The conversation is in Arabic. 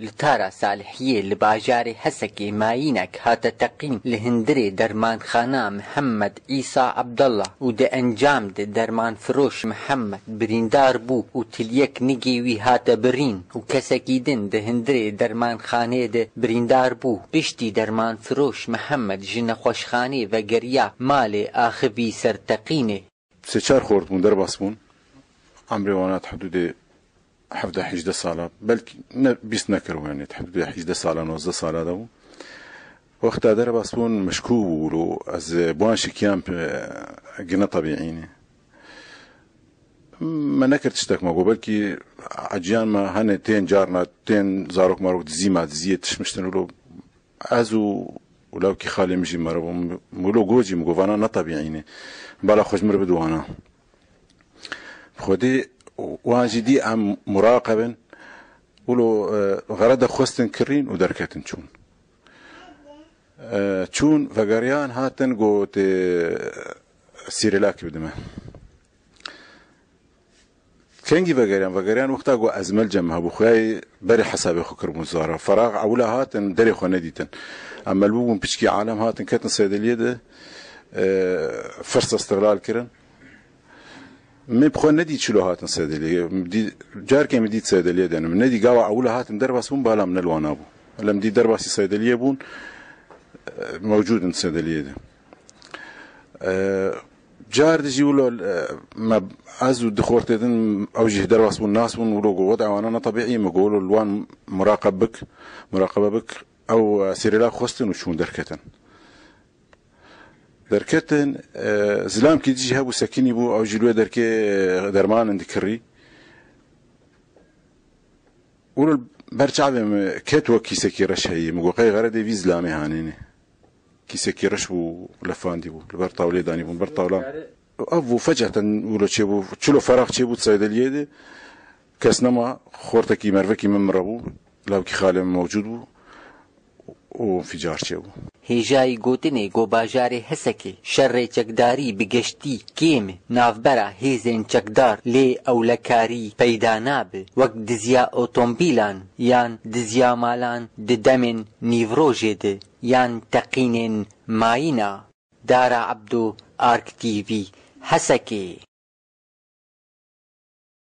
لتارا صالحیه لباجار حسکی ماینک هات تقیم لهندری درمان خانه محمد عیسی عبدالله و ده انجام ده درمان فروش محمد بریندار بو و تلیک نگیوی هات برین و کسکیدن ده هندری درمان خانه ده بریندار بو پشتی درمان فروش محمد جن خوشخانه و گریا مال آخوی سرتقینه سه چار خورد بون در باس بون عمري وانات حدود 17 ساله بلكي 20 نكروا يعني حدود 11 ساله 19 ساله دو وقتها در باس بون مشكور از بوان شكيان قنا طبيعيني ما نكرت اشتاك ماكو بلكي عجيان ما هن تين جارنا تين زاروك ماروك دزيما دزيه تشمشتن ولو ازو ولو كي خالي مجي مربو مولو جوجي مقوفانا نطبيعيني بالا خوش مربدوانا خودي واجدي عم مراقبا ولو غرض خوستن كرين ودركتن شون شون فقريان هاتن قوت سيريلاكي بدمه كنجي فقريان وقتها قو ازمل جمها بخواي بري حسابي خو كربون زارا فراغ اولا هاتن دري خو نديتن اما البوبون بشكي عالم هاتن كاتن صيدليه ده فرصه استغلال كرن مي بخون ندي تشلو هاتن صيدليه مدي جاركي مدي صيدليه ده من ندي قاوا اولا هاتن درباس بون بالا من الوانابو لما دي درباسي صيدليه بون موجود الصيدليه ده جار دجي ولا ما ازو دخورتن اوجه درباس بون ناس بون ولو وضع وانا طبيعي ما يقولوا الوان مراقبه بك او سيريلا خوستن وشون دركتن دركتن زلام كي تجي هابو سكيني بو او جلوه دركي درمان اندكري ولو برجع كتو كيسكي رش هي مقوقي غردي في زلامي هانيني كيسكي رش بو لفاندي بو البرطاولي داني بو برطاولا ابو فجأة ولو تشيبو تشلو فراغ تشيبو تصيدليه دي كسنما خورتكي مرفكي من مربو لو كي خالي موجود بو وانفجار تشيبو هیجای گوتنی گو باجار حسکی شر چکداری بگشتی کیم نافبرا هیزن چکدار لی اولکاری پیدا نابه وقت دزیا اوتومبیلان یان دزیا مالان ددمن نیوروژه ده یان تقینن ماینا دارا عبدو آرک تیوی حسکی